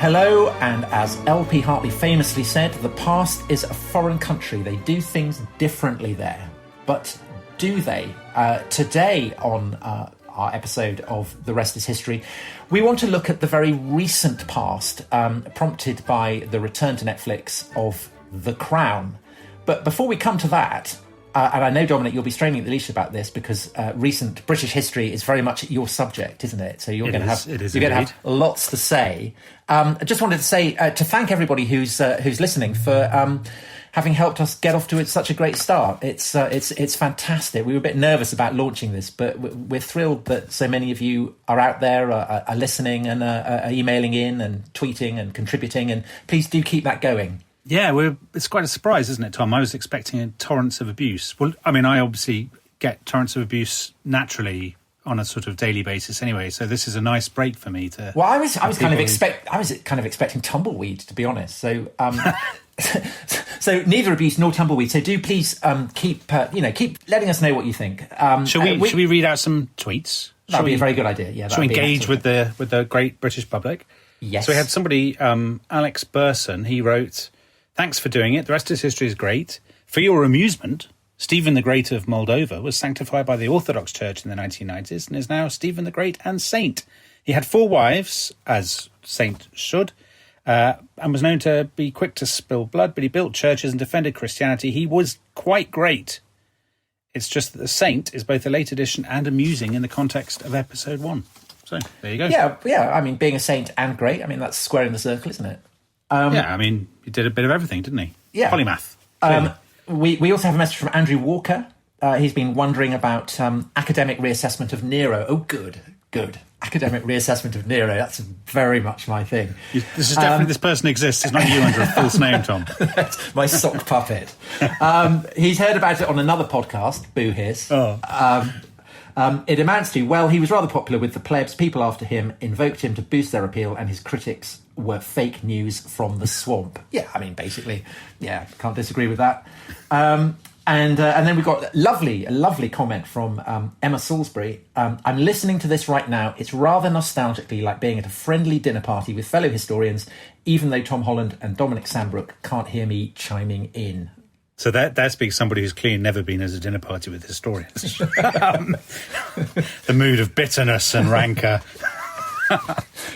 Hello, and as L.P. Hartley famously said, the past is a foreign country. They do things differently there. But do they? Today on our episode of The Rest is History, we want to look at the very recent past, prompted by the return to Netflix of The Crown. But before we come to that, and I know, Dominic, you'll be straining at the leash about this because recent British history is very much your subject, isn't it? So you're going to have lots to say. I just wanted to say to thank everybody who's listening for having helped us get off to such a great start. It's fantastic. We were a bit nervous about launching this, but we're thrilled that so many of you are out there, are listening and are emailing in and tweeting and contributing. And please do keep that going. Yeah, it's quite a surprise, isn't it, Tom? I was expecting torrents of abuse. Well, I mean, I obviously get torrents of abuse naturally on a sort of daily basis anyway, so this is a nice break for me to... Well, I was kind of expecting tumbleweed, to be honest. So so neither abuse nor tumbleweed. So do please keep letting us know what you think. Should we read out some tweets? That'd be a very good idea. Yeah, should we engage with the great British public? Yes. So we had somebody, Alex Burson, he wrote... Thanks for doing it. The Rest is History is great. For your amusement, Stephen the Great of Moldova was sanctified by the Orthodox Church in the 1990s and is now Stephen the Great and Saint. He had 4 wives, as Saint should, and was known to be quick to spill blood, but he built churches and defended Christianity. He was quite great. It's just that the Saint is both a late addition and amusing in the context of episode 1. So, there you go. Yeah. I mean, being a saint and great, I mean, that's squaring the circle, isn't it? I mean, he did a bit of everything, didn't he? Yeah. Polymath. We also have a message from Andrew Walker. He's been wondering about academic reassessment of Nero. Oh, good. Academic reassessment of Nero. That's very much my thing. This is definitely this person exists. It's not you under a false name, Tom. That's my sock puppet. He's heard about it on another podcast, Boo Hiss. It amounts to, well, he was rather popular with the plebs. People after him invoked him to boost their appeal, and his critics were fake news from the swamp. Yeah, I mean, basically, yeah, can't disagree with that. And then we've got a lovely comment from Emma Salisbury. I'm listening to this right now. It's rather nostalgically like being at a friendly dinner party with fellow historians, even though Tom Holland and Dominic Sandbrook can't hear me chiming in. So that speaks somebody who's clearly never been at a dinner party with historians. The mood of bitterness and rancour.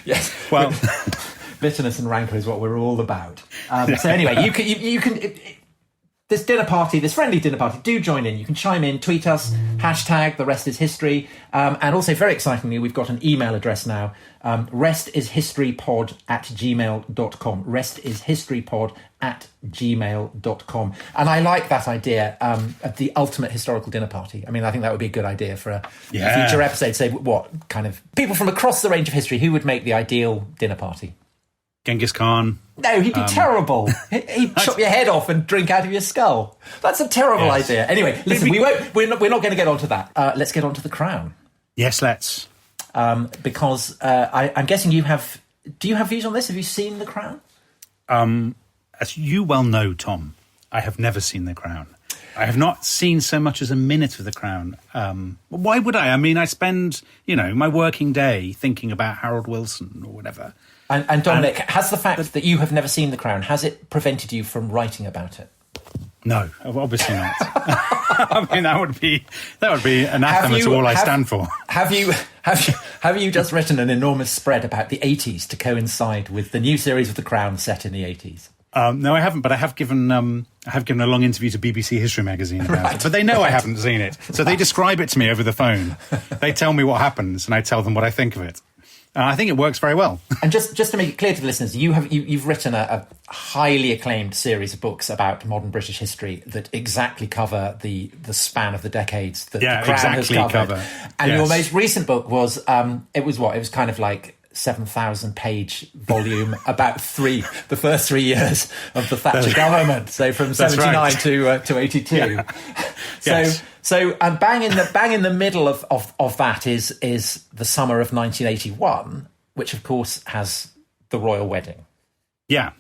Yes. Well, bitterness and rancour is what we're all about. So anyway, you can this dinner party, this friendly dinner party, do join in. You can chime in, tweet us, hashtag The Rest is History. And also, very excitingly, we've got an email address now, restishistorypod@gmail.com. restishistorypod@gmail.com. And I like that idea of the ultimate historical dinner party. I mean, I think that would be a good idea for a future episode. Say, what kind of people from across the range of history, who would make the ideal dinner party? Genghis Khan. No, he'd be terrible. He'd chop your head off and drink out of your skull. That's a terrible idea. Anyway, listen, we're not going to get onto that. Let's get onto The Crown. Yes, let's. Because I'm guessing you have... Do you have views on this? Have you seen The Crown? As you well know, Tom, I have never seen The Crown. I have not seen so much as a minute of The Crown. Why would I? I mean, I spend, my working day thinking about Harold Wilson or whatever. And Dominic, has the fact that you have never seen The Crown, has it prevented you from writing about it? No, obviously not. I mean, that would be anathema to all I stand for. Have you just written an enormous spread about the 80s to coincide with the new series of The Crown set in the 80s? No, I haven't, but I have given a long interview to BBC History Magazine about it. But they know I haven't seen it, so they describe it to me over the phone. They tell me what happens, and I tell them what I think of it. I think it works very well. And just to make it clear to the listeners, you've written a highly acclaimed series of books about modern British history that exactly cover the span of the decades that The Crown has covered. And your most recent book was it was kind of like 7,000-page volume about the first 3 years of the Thatcher government. So from 79 to 82. Yeah. So bang in the middle of that is the summer of 1981, which of course has the royal wedding. Yeah.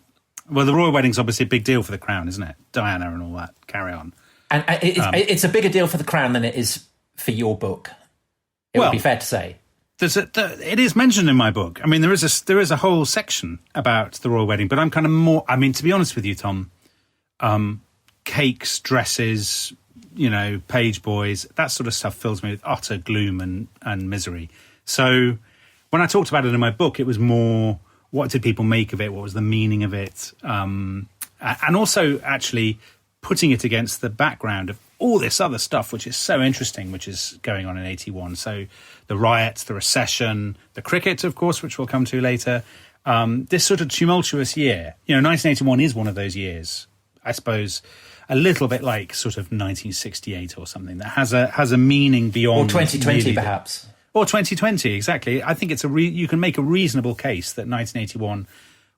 Well, the royal wedding's obviously a big deal for the Crown, isn't it? Diana and all that. Carry on. And it's a bigger deal for the Crown than it is for your book. It would be fair to say. It is mentioned in my book. I mean, there is a whole section about the royal wedding, but I'm kind of more. I mean, to be honest with you, Tom, cakes, dresses, page boys, that sort of stuff fills me with utter gloom and misery. So when I talked about it in my book, it was more, what did people make of it? What was the meaning of it? And also actually putting it against the background of all this other stuff, which is so interesting, which is going on in 81. So the riots, the recession, the cricket, of course, which we'll come to later. This sort of tumultuous year. 1981 is one of those years, I suppose, a little bit like sort of 1968 or something that has a meaning beyond. Or 2020, perhaps. Or 2020, exactly. I think you can make a reasonable case that 1981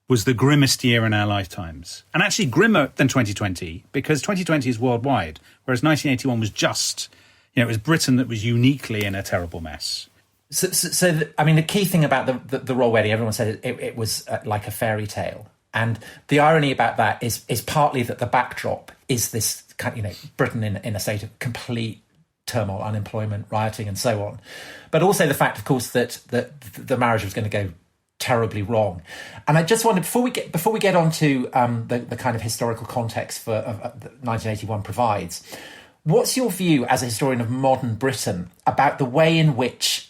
was the grimmest year in our lifetimes. And actually grimmer than 2020, because 2020 is worldwide, whereas 1981 was just, it was Britain that was uniquely in a terrible mess. So the key thing about the royal wedding, everyone said it was like a fairy tale. And the irony about that is partly that the backdrop is this kind, Britain in a state of complete turmoil, unemployment, rioting, and so on. But also the fact, of course, that the marriage was going to go terribly wrong. And I just wondered, before we get on to the kind of historical context for that 1981 provides, what's your view as a historian of modern Britain about the way in which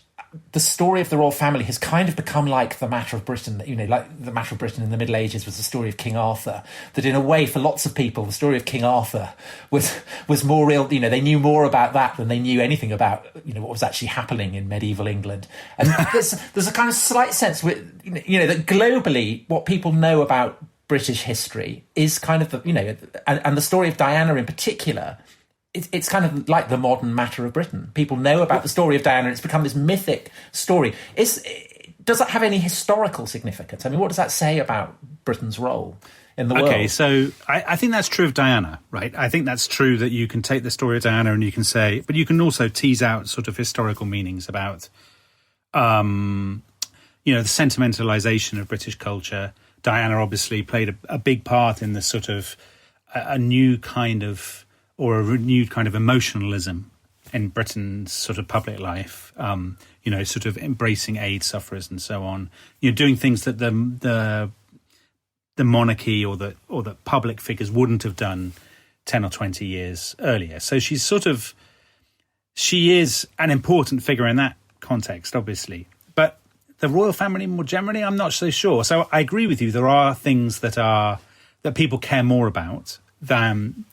the story of the royal family has kind of become like the matter of Britain, like the matter of Britain in the Middle Ages was the story of King Arthur, that in a way for lots of people the story of King Arthur was more real, they knew more about that than they knew anything about what was actually happening in medieval England. And there's a kind of slight sense that globally what people know about British history is kind of and the story of Diana in particular, it's kind of like the modern matter of Britain. People know about the story of Diana. It's become this mythic story. Does that have any historical significance? I mean, what does that say about Britain's role in the world? Okay, so I think that's true of Diana, right? I think that's true that you can take the story of Diana and you can say, but you can also tease out sort of historical meanings about, the sentimentalisation of British culture. Diana obviously played a big part in the sort of a new kind of, or a renewed kind of emotionalism in Britain's sort of public life, sort of embracing AIDS sufferers and so on, doing things that the monarchy or the public figures wouldn't have done 10 or 20 years earlier. So she is an important figure in that context, obviously. But the royal family more generally, I'm not so sure. So I agree with you. There are things that people care more about than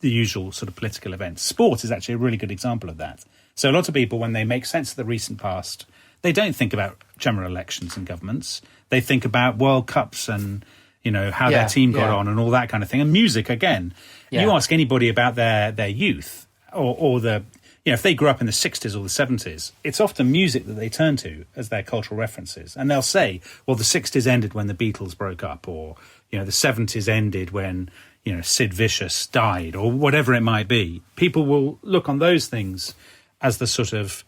the usual sort of political events. Sport is actually a really good example of that. So a lot of people, when they make sense of the recent past, they don't think about general elections and governments. They think about World Cups and, how their team got on and all that kind of thing. And music, again, you ask anybody about their youth or if they grew up in the 60s or the 70s, it's often music that they turn to as their cultural references. And they'll say, well, the 60s ended when the Beatles broke up, or, the 70s ended when Sid Vicious died, or whatever it might be. People will look on those things as the sort of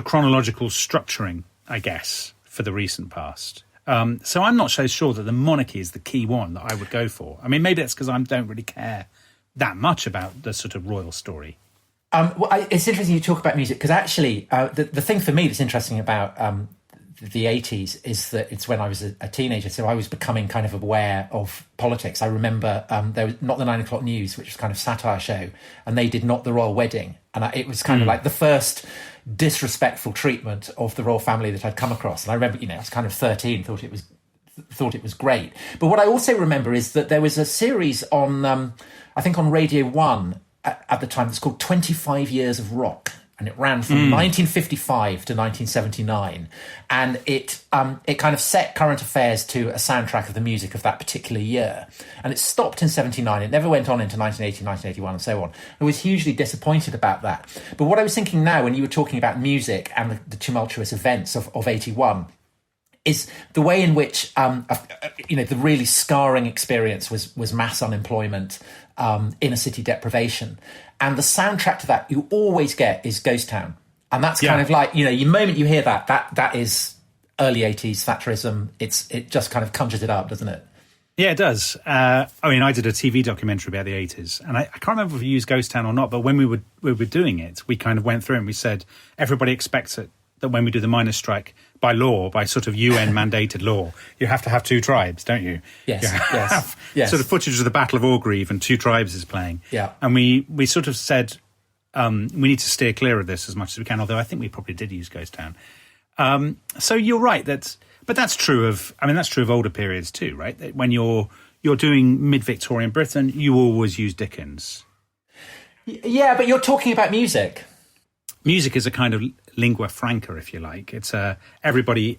chronological structuring, I guess, for the recent past. So I'm not so sure that the monarchy is the key one that I would go for. I mean, maybe that's because I don't really care that much about the sort of royal story. It's interesting you talk about music, because actually the thing for me that's interesting about the 80s is that it's when I was a teenager, so I was becoming kind of aware of politics. I remember there was Not the 9 O'Clock News, which was kind of satire show, and they did Not the Royal Wedding, and it was kind of like the first disrespectful treatment of the royal family that I'd come across. And I remember, I was kind of 13, thought it was great. But what I also remember is that there was a series on, I think on Radio 1 at the time, that's called 25 Years of Rock. And it ran from 1955 to 1979, and it kind of set current affairs to a soundtrack of the music of that particular year. And it stopped in 79. It never went on into 1980, 1981, and so on. I was hugely disappointed about that. But what I was thinking now, when you were talking about music and the tumultuous events of 81, is the way in which the really scarring experience was mass unemployment, inner city deprivation. And the soundtrack to that you always get is Ghost Town. And that's kind of like, the moment you hear that is early 80s Thatcherism. It just kind of conjures it up, doesn't it? Yeah, it does. I did a TV documentary about the 80s, and I can't remember if we used Ghost Town or not, but when we were doing it, we kind of went through and we said, everybody expects it that when we do the miners' strike, by law, by sort of UN mandated law, you have to have two tribes, don't you? Yes, you yes. Sort of footage of the Battle of Orgreave and two tribes is playing. Yeah. And we sort of said we need to steer clear of this as much as we can, although I think we probably did use Ghost Town. So you're right, but that's true of older periods too, right? That when you're doing mid-Victorian Britain, you always use Dickens. Yeah, but you're talking about music. Music is a kind of lingua franca, if you like. It's everybody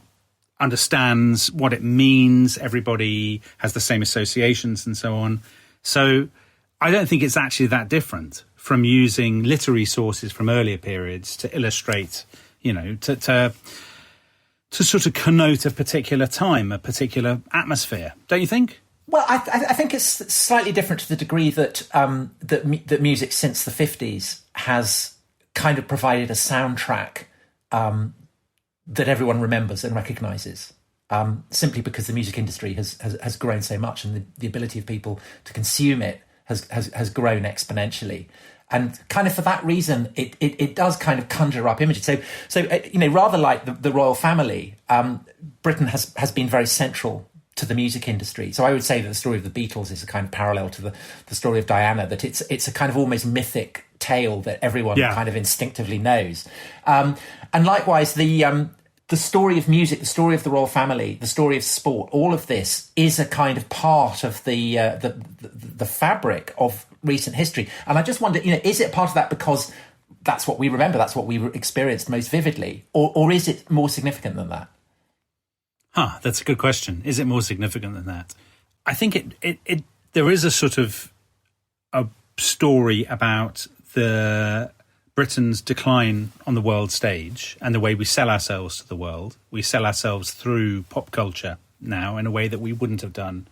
understands what it means. Everybody has the same associations and so on. So I don't think it's actually that different from using literary sources from earlier periods to illustrate, to sort of connote a particular time, a particular atmosphere. Don't you think? Well, I think it's slightly different to the degree that that music since the 50s has kind of provided a soundtrack that everyone remembers and recognises, simply because the music industry has grown so much, and the ability of people to consume it has grown exponentially. And kind of for that reason, it does kind of conjure up images. So rather like the royal family, Britain has been very central to the music industry. So I would say that the story of the Beatles is a kind of parallel to the story of Diana, that it's a kind of almost mythic tale that everyone kind of instinctively knows. And likewise, the story of music, the story of the royal family, the story of sport, all of this is a kind of part of the fabric of recent history. And I just wonder, is it part of that because that's what we remember, that's what we experienced most vividly, or is it more significant than that? That's a good question. Is it more significant than that? I think there is a sort of a story about the Britain's decline on the world stage and the way we sell ourselves to the world. We sell ourselves through pop culture now in a way that we wouldn't have done,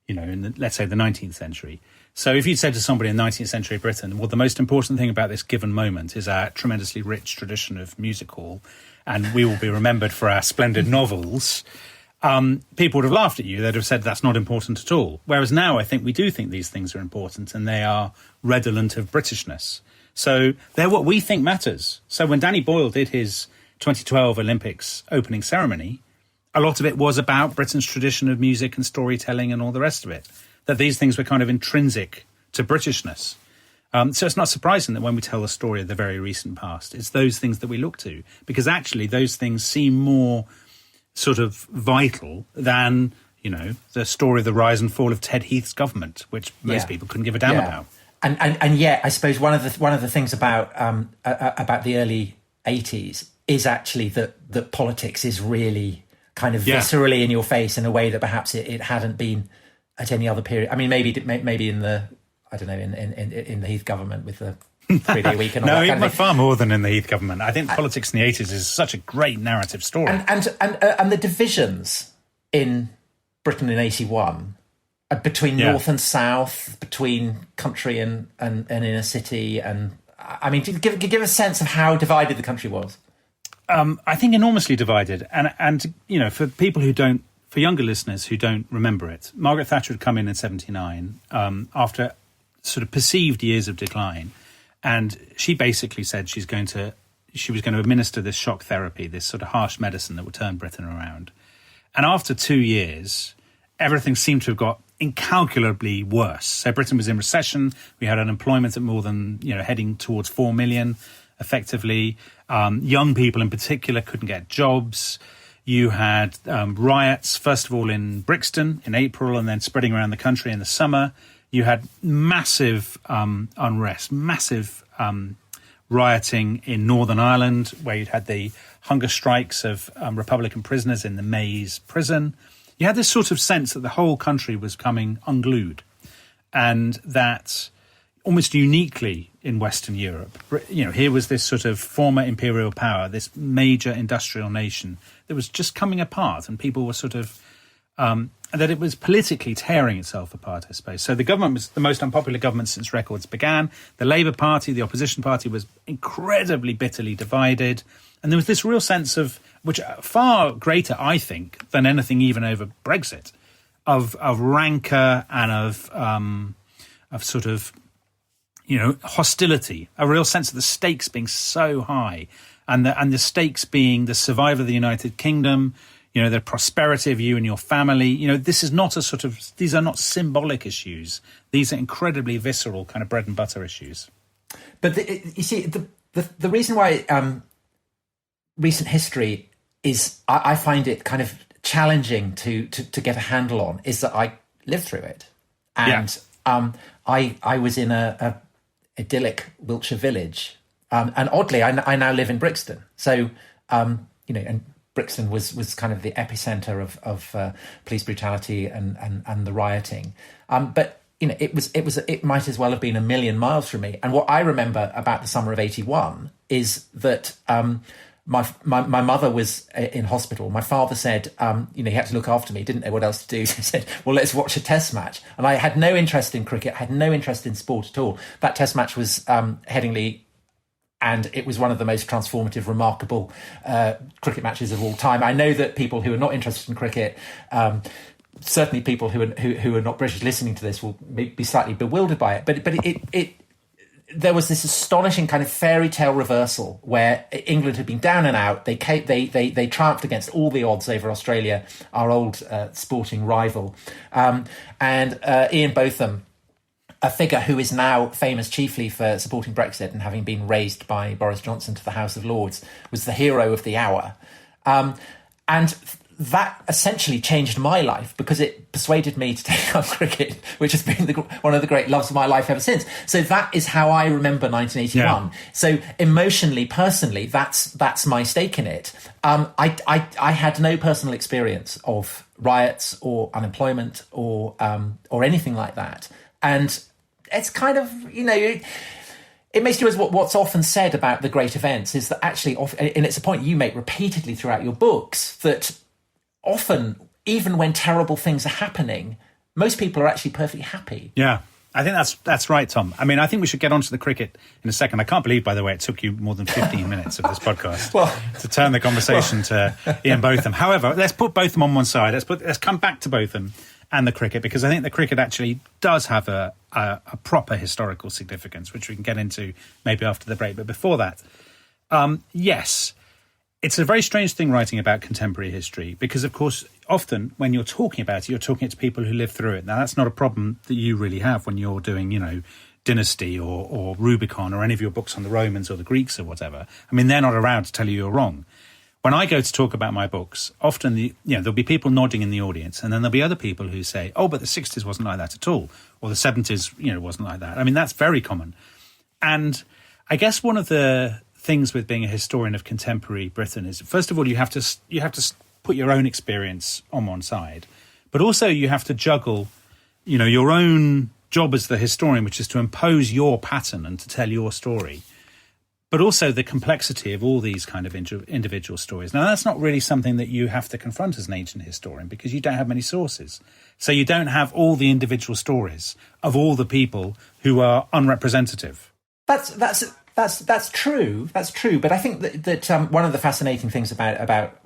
in let's say the 19th century. So if you'd said to somebody in 19th century Britain, well, the most important thing about this given moment is our tremendously rich tradition of music hall, and we will be remembered for our splendid novels, people would have laughed at you. They'd have said that's not important at all. Whereas now I think we do think these things are important, and they are redolent of Britishness. So they're what we think matters. So when Danny Boyle did his 2012 Olympics opening ceremony, a lot of it was about Britain's tradition of music and storytelling and all the rest of it, that these things were kind of intrinsic to Britishness. So it's not surprising that when we tell the story of the very recent past, it's those things that we look to, because actually those things seem more sort of vital than, the story of the rise and fall of Ted Heath's government, which most people couldn't give a damn about. And yet, I suppose one of the things about the early 80s is actually that politics is really kind of viscerally in your face in a way that perhaps it hadn't been at any other period. I mean, maybe in the, I don't know, in the Heath government with the 3-day week and all that kind of thing. Far more than in the Heath government. I think politics in the 80s is such a great narrative story. And the divisions in Britain in 81 between North and South, between country and inner city, and I mean, give a sense of how divided the country was. I think enormously divided, and for people who don't, for younger listeners who don't remember it, Margaret Thatcher had come in 79 after sort of perceived years of decline, and she basically said she was going to administer this shock therapy, this sort of harsh medicine that would turn Britain around. And after 2 years, everything seemed to have got incalculably worse. So Britain was in recession. We had unemployment at more than, heading towards 4 million, effectively. Young people in particular couldn't get jobs. You had riots, first of all in Brixton in April, and then spreading around the country in the summer. You had massive unrest, massive rioting in Northern Ireland, where you'd had the hunger strikes of Republican prisoners in the Maze prison. You had this sort of sense that the whole country was coming unglued, and that almost uniquely in Western Europe, here was this sort of former imperial power, this major industrial nation that was just coming apart, and people were sort of that it was politically tearing itself apart, I suppose. So the government was the most unpopular government since records began. The Labour Party, the opposition party, was incredibly bitterly divided. And there was this real sense of, which far greater, I think, than anything even over Brexit, of rancour and of sort of, hostility, a real sense of the stakes being so high. and the stakes being the survival of the United Kingdom, the prosperity of you and your family. This is not these are not symbolic issues. These are incredibly visceral kind of bread and butter issues. But you see, the reason why recent history is, I find it kind of challenging to get a handle on, is that I lived through it. And I was in a idyllic Wiltshire village. And oddly, I now live in Brixton. So, and Brixton was kind of the epicenter of police brutality and the rioting. But it might as well have been a million miles from me. And what I remember about the summer of '81 is that my mother was in hospital. My father said, he had to look after me, didn't know what else to do. So he said, well, let's watch a test match. And I had no interest in cricket, had no interest in sport at all. That test match was Headingley, and it was one of the most transformative, remarkable cricket matches of all time. I know that people who are not interested in cricket, certainly people who are not British listening to this, will be slightly bewildered by it. But there was this astonishing kind of fairy tale reversal where England had been down and out. They triumphed against all the odds over Australia, our old sporting rival, and Ian Botham, a figure who is now famous chiefly for supporting Brexit and having been raised by Boris Johnson to the House of Lords, was the hero of the hour. And that essentially changed my life because it persuaded me to take up cricket, which has been one of the great loves of my life ever since. So that is how I remember 1981. Yeah. So emotionally, personally, that's my stake in it. I had no personal experience of riots or unemployment or anything like that. And it's kind of, it makes you realize what's often said about the great events is that actually, and it's a point you make repeatedly throughout your books, that often, even when terrible things are happening, most people are actually perfectly happy. Yeah, I think that's right, Tom. I mean, I think we should get onto the cricket in a second. I can't believe, by the way, it took you more than 15 minutes of this podcast to turn the conversation to Ian Botham. However, let's put Botham on one side. Let's come back to Botham and the cricket, because I think the cricket actually does have a proper historical significance, which we can get into maybe after the break. But before that, yes, it's a very strange thing writing about contemporary history because, of course, often when you're talking about it, you're talking to people who lived through it. Now, that's not a problem that you really have when you're doing, Dynasty or Rubicon or any of your books on the Romans or the Greeks or whatever. I mean, they're not around to tell you you're wrong. When I go to talk about my books, often there'll be people nodding in the audience, and then there'll be other people who say, "Oh, but the '60s wasn't like that at all," or the '70s, wasn't like that. I mean, that's very common. And I guess one of the things with being a historian of contemporary Britain is, first of all, you have to put your own experience on one side, but also you have to juggle, your own job as the historian, which is to impose your pattern and to tell your story, but also the complexity of all these kind of individual stories. Now, that's not really something that you have to confront as an ancient historian because you don't have many sources. So you don't have all the individual stories of all the people who are unrepresentative. That's true. That's true. But I think that one of the fascinating things about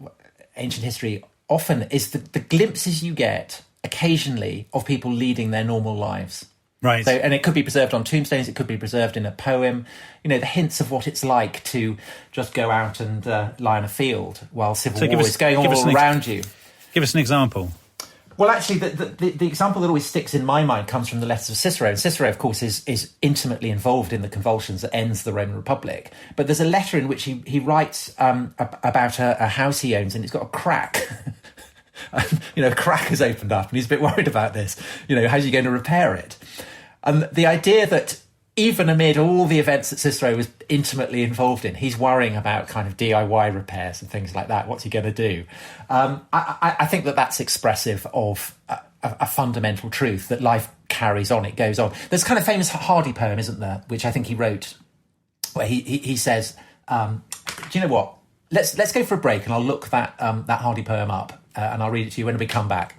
ancient history often is the glimpses you get occasionally of people leading their normal lives. Right. So, and it could be preserved on tombstones. It could be preserved in a poem. The hints of what it's like to just go out and lie in a field while civil war is going on all around you. Give us an example. Well, actually, the example that always sticks in my mind comes from the letters of Cicero. And Cicero, of course, is intimately involved in the convulsions that ends the Roman Republic. But there's a letter in which he writes about a house he owns, and it's got a crack. A crack has opened up, and he's a bit worried about this. How's he going to repair it? And the idea that even amid all the events that Cicero was intimately involved in, he's worrying about kind of DIY repairs and things like that. What's he going to do? I think that's expressive of a fundamental truth that life carries on, it goes on. There's a kind of famous Hardy poem, isn't there, which I think he wrote, where he says, do you know what? Let's go for a break and I'll look that Hardy poem up and I'll read it to you when we come back.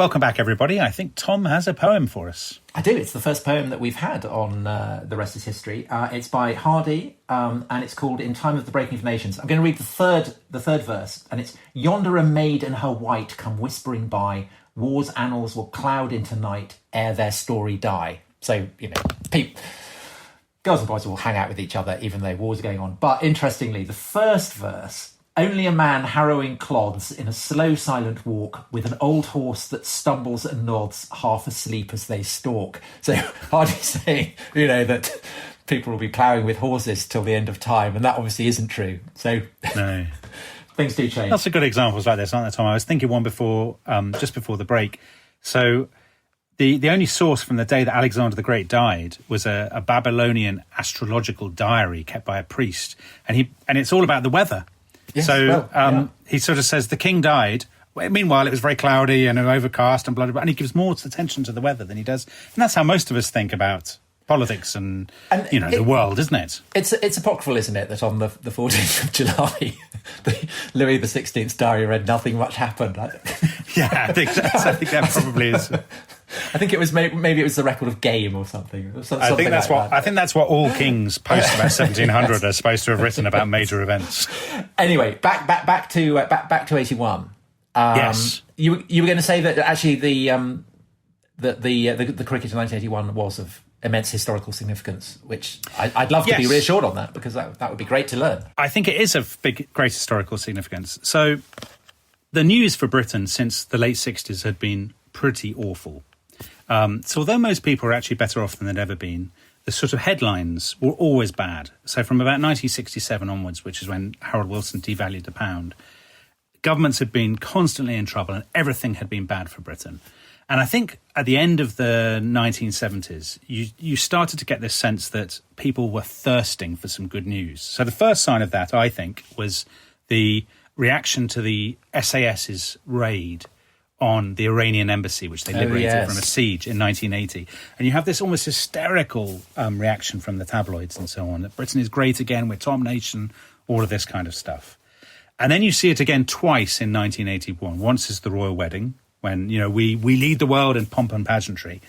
Welcome back, everybody. I think Tom has a poem for us. I do. It's the first poem that we've had on The Rest is History. It's by Hardy, and it's called In Time of the Breaking of Nations. I'm going to read the third verse, and it's, yonder a maid and her white come whispering by, war's annals will cloud into night ere their story die. So, girls and boys will hang out with each other even though wars are going on. But interestingly, the first verse, only a man harrowing clods in a slow silent walk with an old horse that stumbles and nods half asleep as they stalk. So Hardy's saying, that people will be ploughing with horses till the end of time, and that obviously isn't true. So no. Things do change. Lots of good examples like this, aren't there, Tom? I was thinking one before, just before the break. So the only source from the day that Alexander the Great died was a Babylonian astrological diary kept by a priest, and it's all about the weather. Yes, He sort of says the king died. Meanwhile, it was very cloudy and overcast and blah, blah, blah, and he gives more attention to the weather than he does. And that's how most of us think about politics and the world, isn't it? It's apocryphal, isn't it, that on the 14th of July, the Louis XVI's diary read nothing much happened. Yeah, I think that probably is. I think it was maybe it was the record of game or something. I think that's what all kings post about 1700 are supposed to have written about major events. Anyway, back to 81. Yes, you were going to say that actually the cricket in 1981 was of immense historical significance, which I'd love to be reassured on that, because that would be great to learn. I think it is of great historical significance. So the news for Britain since the late 60s had been pretty awful. So although most people are actually better off than they'd ever been, the sort of headlines were always bad. So from about 1967 onwards, which is when Harold Wilson devalued the pound, governments had been constantly in trouble and everything had been bad for Britain. And I think at the end of the 1970s, you started to get this sense that people were thirsting for some good news. So the first sign of that, I think, was the reaction to the SAS's raid on the Iranian embassy, which they liberated from a siege in 1980. And you have this almost hysterical reaction from the tabloids and so on, that Britain is great again, we're Tom Nation, all of this kind of stuff. And then you see it again twice in 1981. Once is the royal wedding, when, we lead the world in pomp and pageantry.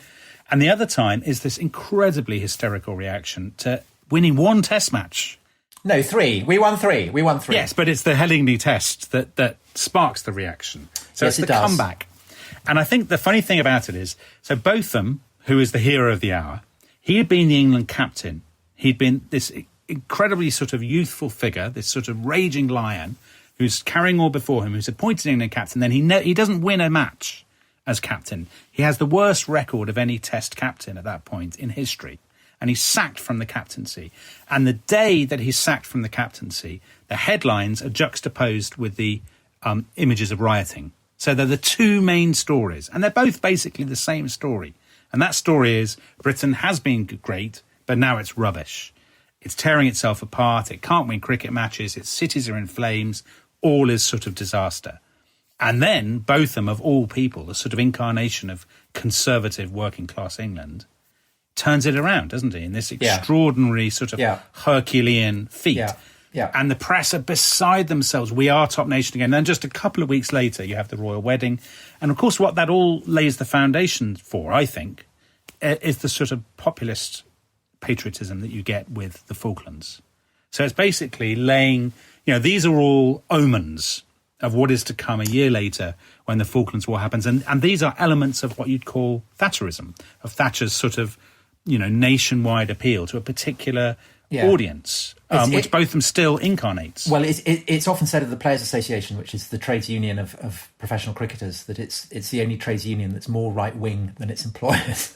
And the other time is this incredibly hysterical reaction to winning one test match. No, 3. We won 3. Yes, but it's the Headingley test that sparks the reaction. So yes, it's the comeback. And I think the funny thing about it is, so Botham, who is the hero of the hour, he had been the England captain. He'd been this incredibly sort of youthful figure, this sort of raging lion, who's carrying all before him, who's appointed England captain. Then he doesn't win a match as captain. He has the worst record of any test captain at that point in history. And he's sacked from the captaincy. And the day that he's sacked from the captaincy, the headlines are juxtaposed with the images of rioting. So they're the two main stories. And they're both basically the same story. And that story is Britain has been great, but now it's rubbish. It's tearing itself apart. It can't win cricket matches. Its cities are in flames. All is sort of disaster. And then Botham, of all people, the sort of incarnation of conservative working class England, turns it around, doesn't he, in this extraordinary sort of Herculean feat. Yeah. And the press are beside themselves. We are top nation again. And then just a couple of weeks later, you have the royal wedding. And of course, what that all lays the foundation for, I think, is the sort of populist patriotism that you get with the Falklands. So it's basically laying, these are all omens of what is to come a year later when the Falklands War happens. And these are elements of what you'd call Thatcherism, of Thatcher's sort of, nationwide appeal to a particular audience, which Botham still incarnates. Well, it's often said of the Players Association, which is the trades union of professional cricketers, that it's the only trades union that's more right wing than its employers.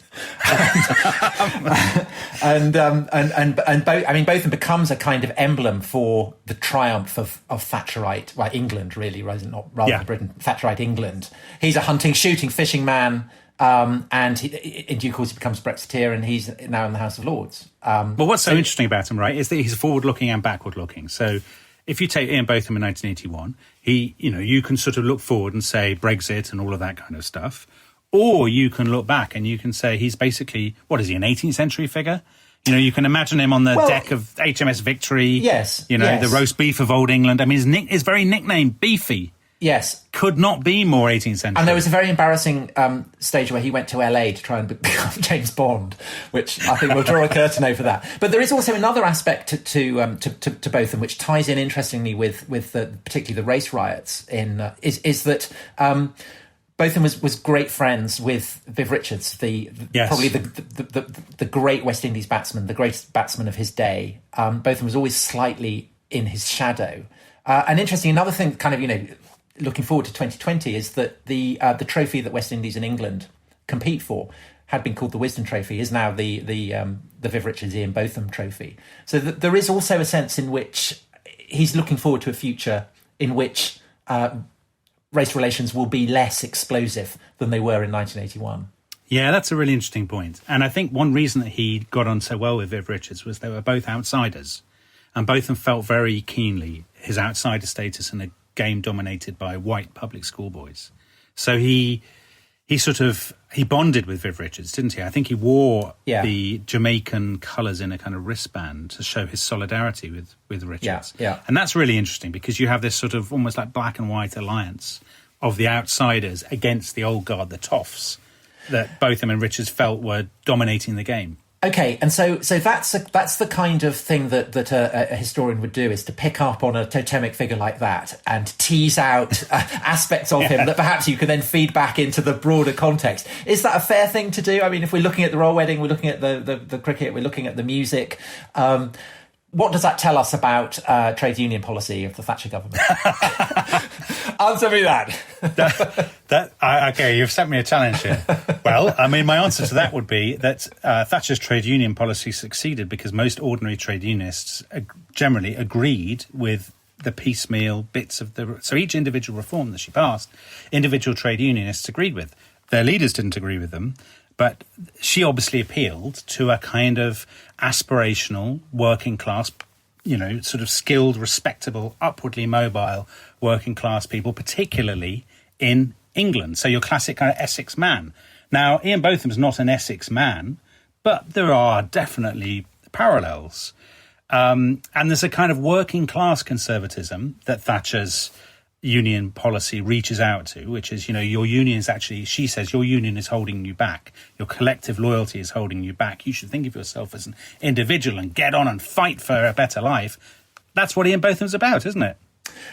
Botham becomes a kind of emblem for the triumph of Thatcherite, England, really, rather than Britain. Thatcherite England. He's a hunting, shooting, fishing man. And in due course he becomes Brexiteer, and he's now in the House of Lords. Well, what's so interesting about him, right, is that he's forward-looking and backward-looking. So if you take Ian Botham in 1981, you can sort of look forward and say Brexit and all of that kind of stuff, or you can look back and you can say he's basically, what is he, an 18th century figure? You can imagine him on the deck of HMS Victory. Yes. The roast beef of old England. I mean, his very nickname, Beefy. Yes. Could not be more 18th century. And there was a very embarrassing stage where he went to LA to try and become James Bond, which I think we'll draw a curtain over that. But there is also another aspect to Botham, which ties in interestingly with particularly the race riots. Is that Botham was great friends with Viv Richards, probably the great West Indies batsman, the greatest batsman of his day. Botham was always slightly in his shadow. And interesting, another thing, kind of looking forward to 2020, is that the trophy that West Indies and England compete for had been called the Wisdom Trophy, is now the Viv Richards Ian Botham Trophy. So there is also a sense in which he's looking forward to a future in which race relations will be less explosive than they were in 1981. Yeah, that's a really interesting point. And I think one reason that he got on so well with Viv Richards was they were both outsiders, and Botham felt very keenly his outsider status in a game dominated by white public school boys. So he bonded with Viv Richards, didn't he? I think he wore the Jamaican colours in a kind of wristband to show his solidarity with Richards. Yeah. And that's really interesting because you have this sort of almost like black and white alliance of the outsiders against the old guard, the toffs, that Botham and Richards felt were dominating the game. Okay, and so that's the kind of thing that a historian would do, is to pick up on a totemic figure like that and tease out aspects of him that perhaps you can then feed back into the broader context. Is that a fair thing to do? I mean, if we're looking at the royal wedding, we're looking at the cricket, we're looking at the music. What does that tell us about trade union policy of the Thatcher government? Answer me that. Okay, you've set me a challenge here. Well, I mean, my answer to that would be that Thatcher's trade union policy succeeded because most ordinary trade unionists generally agreed with the piecemeal bits of so each individual reform that she passed, individual trade unionists agreed with. Their leaders didn't agree with them, but she obviously appealed to a kind of aspirational, working class, sort of skilled, respectable, upwardly mobile working class people, particularly in England. So your classic kind of Essex man. Now, Ian Botham's not an Essex man, but there are definitely parallels. And there's a kind of working class conservatism that Thatcher's union policy reaches out to, which is, your union is actually, she says, your union is holding you back. Your collective loyalty is holding you back. You should think of yourself as an individual and get on and fight for a better life. That's what Ian Botham's about, isn't it?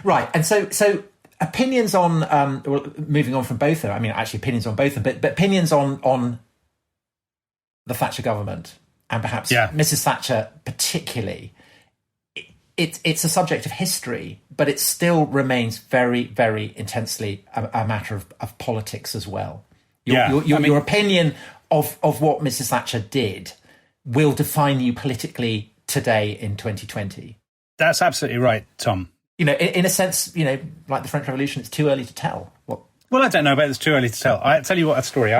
Right. And so opinions on, moving on from Botham, I mean, actually opinions on Botham, but opinions on the Thatcher government and perhaps Mrs. Thatcher particularly. It's a subject of history, but it still remains very, very intensely a matter of politics as well. Your opinion of what Mrs. Thatcher did will define you politically today in 2020. That's absolutely right, Tom. In a sense, like the French Revolution, it's too early to tell. Well, I don't know about it's too early to tell. I'll tell you what a story.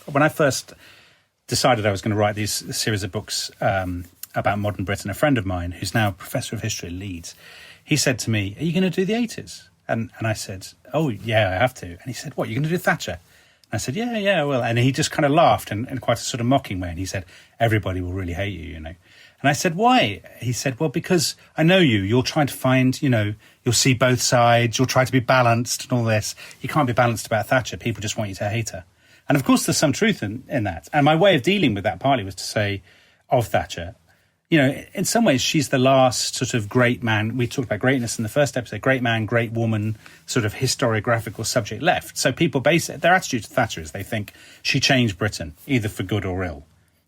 When I first decided I was going to write this series of books about modern Britain, a friend of mine who's now Professor of History at Leeds, he said to me, "Are you going to do the 80s?" And I said, "Oh, yeah, I have to." And he said, "What, you're going to do Thatcher?" And I said, yeah, well. And he just kind of laughed in quite a sort of mocking way. And he said, "Everybody will really hate you, And I said, "Why?" He said, "Well, because I know you'll try to find, you'll see both sides, you'll try to be balanced and all this. You can't be balanced about Thatcher. People just want you to hate her." And of course, there's some truth in that. And my way of dealing with that partly was to say of Thatcher, in some ways, she's the last sort of great man. We talked about greatness in the first episode, great man, great woman, sort of historiographical subject left. So people base their attitude to Thatcher is they think she changed Britain, either for good or ill.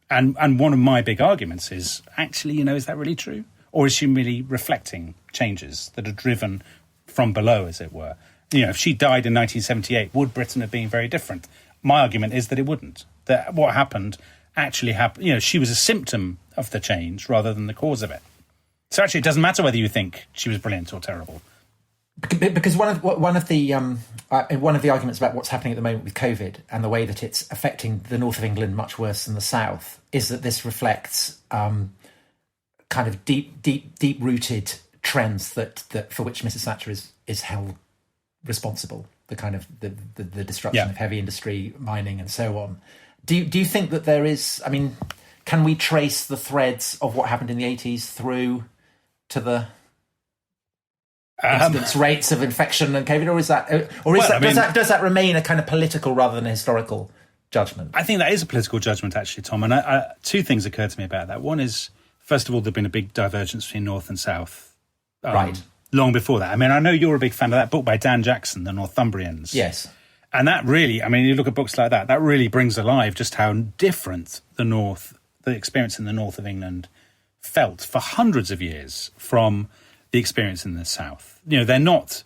And one of my big arguments is, actually, is that really true? Or is she really reflecting changes that are driven from below, as it were? If she died in 1978, would Britain have been very different? My argument is that it wouldn't. That what happened actually happened. she was a symptom of the change rather than the cause of it. So actually, it doesn't matter whether you think she was brilliant or terrible. Because one of the arguments about what's happening at the moment with COVID and the way that it's affecting the north of England much worse than the south is that this reflects kind of deep rooted trends that for which Mrs. Thatcher is held responsible. The kind of the destruction of heavy industry, mining, and so on. Do you think that there is? I mean, can we trace the threads of what happened in the 80s through to the incidence rates of infection and COVID, does that remain a kind of political rather than a historical judgment? I think that is a political judgment, actually, Tom. And two things occurred to me about that. One is, first of all, there'd been a big divergence between North and South, right, long before that. I mean, I know you're a big fan of that book by Dan Jackson, The Northumbrians. Yes. And that really, I mean, you look at books like that, that really brings alive just how different the experience in the north of England felt for hundreds of years from the experience in the south. You know, they're not,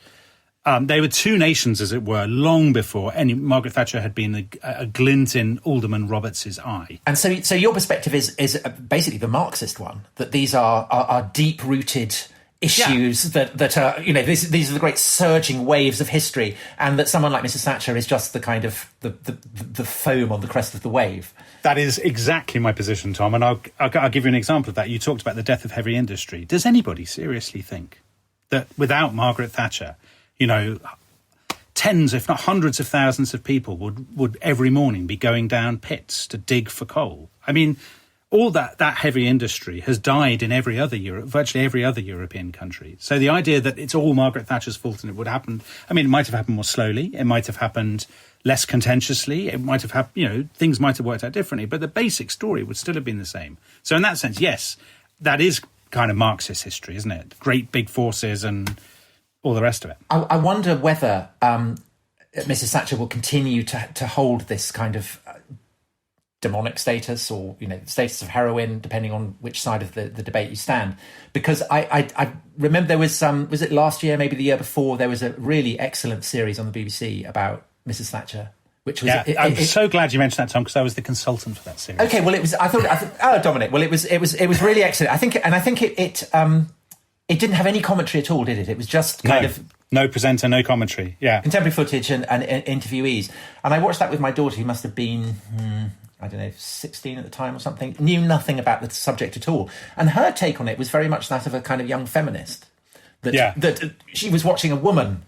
they were two nations, as it were, long before Margaret Thatcher had been a glint in Alderman Roberts's eye. And so your perspective is basically the Marxist one, that these are deep-rooted issues that are, you know, these are the great surging waves of history, and that someone like Mrs. Thatcher is just the kind of the foam on the crest of the wave. That is exactly my position, Tom, and I'll give you an example of that. You talked about the death of heavy industry. Does anybody seriously think that without Margaret Thatcher, you know, tens, if not hundreds of thousands of people would every morning be going down pits to dig for coal? I mean, all that heavy industry has died in virtually every other European country. So the idea that it's all Margaret Thatcher's fault and it would happen, I mean, it might have happened more slowly. It might have happened less contentiously. It might have happened, you know, things might have worked out differently, but the basic story would still have been the same. So in that sense, yes, that is kind of Marxist history, isn't it? Great big forces and all the rest of it. I wonder whether Mrs. Thatcher will continue to hold this kind of demonic status, or, you know, status of heroine, depending on which side of the debate you stand. Because I remember there was was it last year, maybe the year before, there was a really excellent series on the BBC about Mrs. Thatcher, which was I'm so glad you mentioned that, Tom, because I was the consultant for that series. Okay, well, it was. I thought, Dominic. Well, it was really excellent. I think it didn't have any commentary at all, did it? It was just kind of no presenter, no commentary. Yeah, contemporary footage and interviewees. And I watched that with my daughter, who must have been, I don't know, 16 at the time or something. Knew nothing about the subject at all, and her take on it was very much that of a kind of young feminist. That she was watching a woman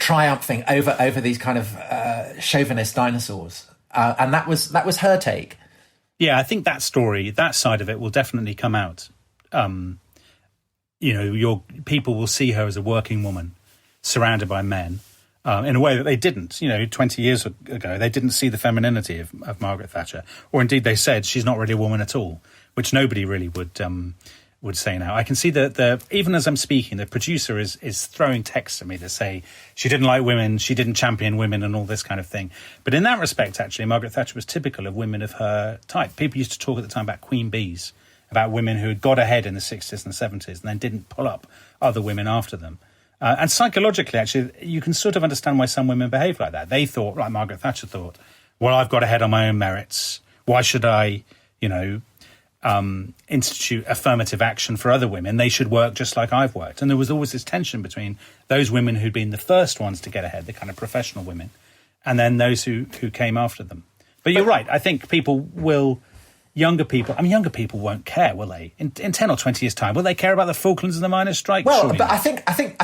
triumphing over these kind of chauvinist dinosaurs, and that was her take. Yeah, I think that story, that side of it, will definitely come out. You know, your people will see her as a working woman surrounded by men in a way that they didn't. You know, 20 years ago, they didn't see the femininity of Margaret Thatcher, or indeed they said she's not really a woman at all, which nobody really would say now. I can see that even as I'm speaking, the producer is throwing texts at me that say she didn't like women, she didn't champion women, and all this kind of thing. But in that respect, actually, Margaret Thatcher was typical of women of her type. People used to talk at the time about queen bees, about women who had got ahead in the 60s and 70s and then didn't pull up other women after them. And psychologically, actually, you can sort of understand why some women behave like that. They thought, like Margaret Thatcher thought, well, I've got ahead on my own merits. Why should I, you know, institute affirmative action for other women? They should work just like I've worked. And there was always this tension between those women who'd been the first ones to get ahead, the kind of professional women, and then those who came after them. But you're right. I think younger people won't care, will they? In 10 or 20 years' time, will they care about the Falklands and the miners' strike? Well, Surely but not. I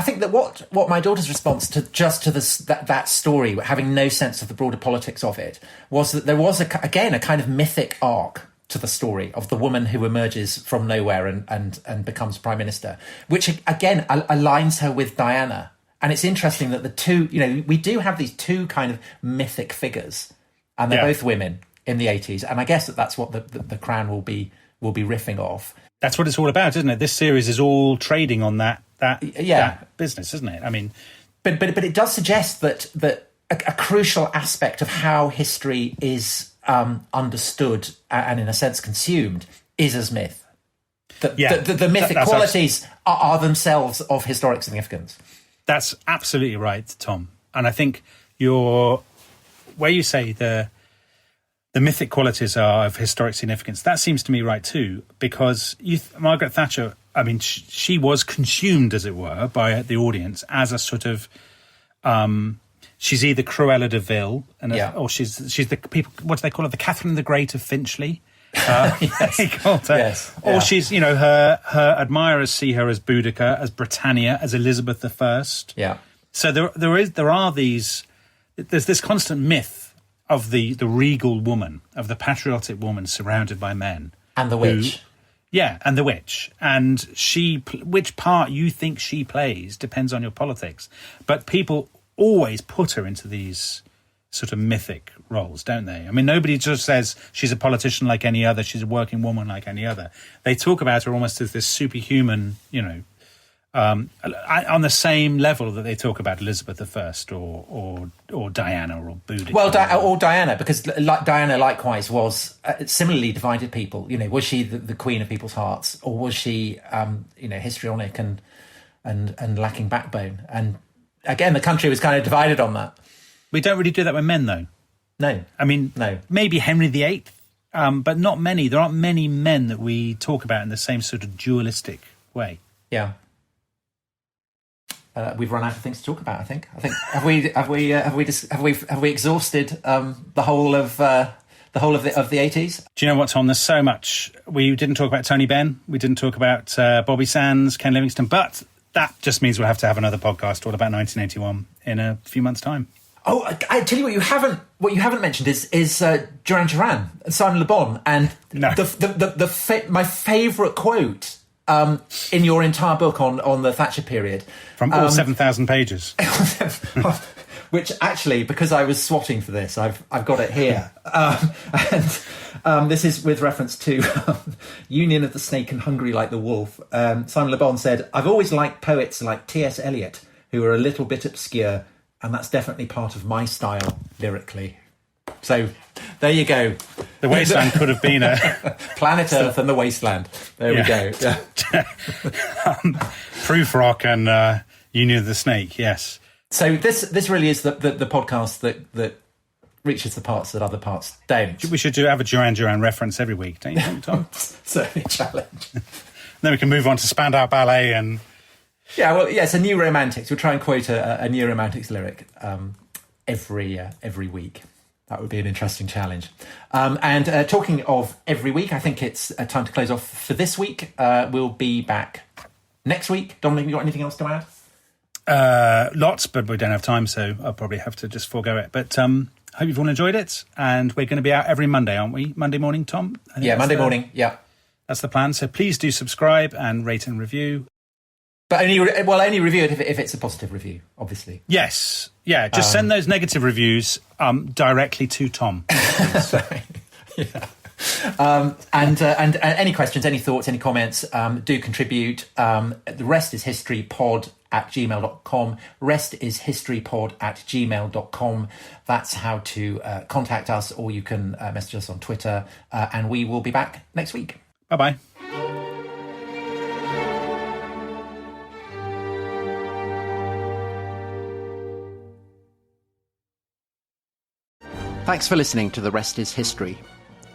think that what my daughter's response to that story, having no sense of the broader politics of it, was that there was a kind of mythic arc to the story of the woman who emerges from nowhere and becomes prime minister, which again aligns her with Diana. And it's interesting that the two, you know, we do have these two kind of mythic figures, and they're both women in the 80s, and I guess that's what the Crown will be riffing off. That's what it's all about, isn't it? This series is all trading on that business, isn't it? I mean, but it does suggest that a crucial aspect of how history is understood and in a sense consumed is as myth. The mythic qualities are themselves of historic significance. That's absolutely right, Tom. And I think where you say the mythic qualities are of historic significance, that seems to me right too, because Margaret Thatcher, I mean, she was consumed, as it were, by the audience as a sort of, she's either Cruella de Vil, or she's the people, what do they call her, the Catherine the Great of Finchley? Yes. Or she's, you know, her admirers see her as Boudica, as Britannia, as Elizabeth I. Yeah. So there's this constant myth of the regal woman, of the patriotic woman surrounded by men. And the witch. Yeah, and the witch. And which part you think she plays depends on your politics. But people always put her into these sort of mythic roles, don't they? I mean, nobody just says she's a politician like any other, she's a working woman like any other. They talk about her almost as this superhuman, on the same level that they talk about Elizabeth I or Diana or Boudicca. Well, or Diana, because Diana likewise was similarly divided people. Was she the queen of people's hearts, or was she, histrionic and lacking backbone? And again, the country was kind of divided on that. We don't really do that with men, though. No. I mean, no. Maybe Henry VIII, but not many. There aren't many men that we talk about in the same sort of dualistic way. Yeah. We've run out of things to talk about. I think have we exhausted the whole of the 80s? Do you know what, Tom? There's so much. We didn't talk about Tony Benn. We didn't talk about Bobby Sands, Ken Livingstone. But that just means we'll have to have another podcast all about 1981 in a few months' time. Oh, I tell you what you haven't mentioned is Duran Duran and Simon Le Bon, and no. my favourite quote in your entire book on the Thatcher period. From all 7,000 pages. Which actually, because I was swatting for this, I've got it here. And this is with reference to Union of the Snake and Hungry Like the Wolf. Simon Le Bon said, "I've always liked poets like T.S. Eliot, who are a little bit obscure, and that's definitely part of my style lyrically." So there you go. The Wasteland could have been a... Planet Earth and the Wasteland. There we go. Yeah. Proof Rock and Union of the Snake, yes. So this really is the podcast that reaches the parts that other parts don't. We should have a Duran Duran reference every week, don't you think, Tom? Certainly a challenge. Then we can move on to Spandau Ballet and... Yeah, well, it's a New Romantics. We'll try and quote a New Romantics lyric every week. That would be an interesting challenge. And talking of every week, I think it's time to close off for this week. We'll be back next week. Dominic, you got anything else to add? Lots, but we don't have time, so I'll probably have to just forego it. But hope you've all enjoyed it. And we're going to be out every Monday, aren't we? Monday morning, Tom? Yeah, Monday morning, yeah. That's the plan. So please do subscribe and rate and review. But only review it if it's a positive review, obviously. Yes. Yeah, just send those negative reviews directly to Tom. Sorry. Yeah. And any questions, any thoughts, any comments, do contribute. The rest is historypod@gmail.com. Rest is historypod@gmail.com. That's how to contact us, or you can message us on Twitter. And we will be back next week. Bye-bye. Thanks for listening to The Rest is History.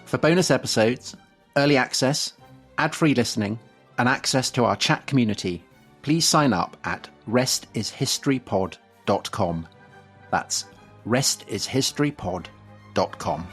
For bonus episodes, early access, ad-free listening, and access to our chat community, please sign up at restishistorypod.com. That's restishistorypod.com.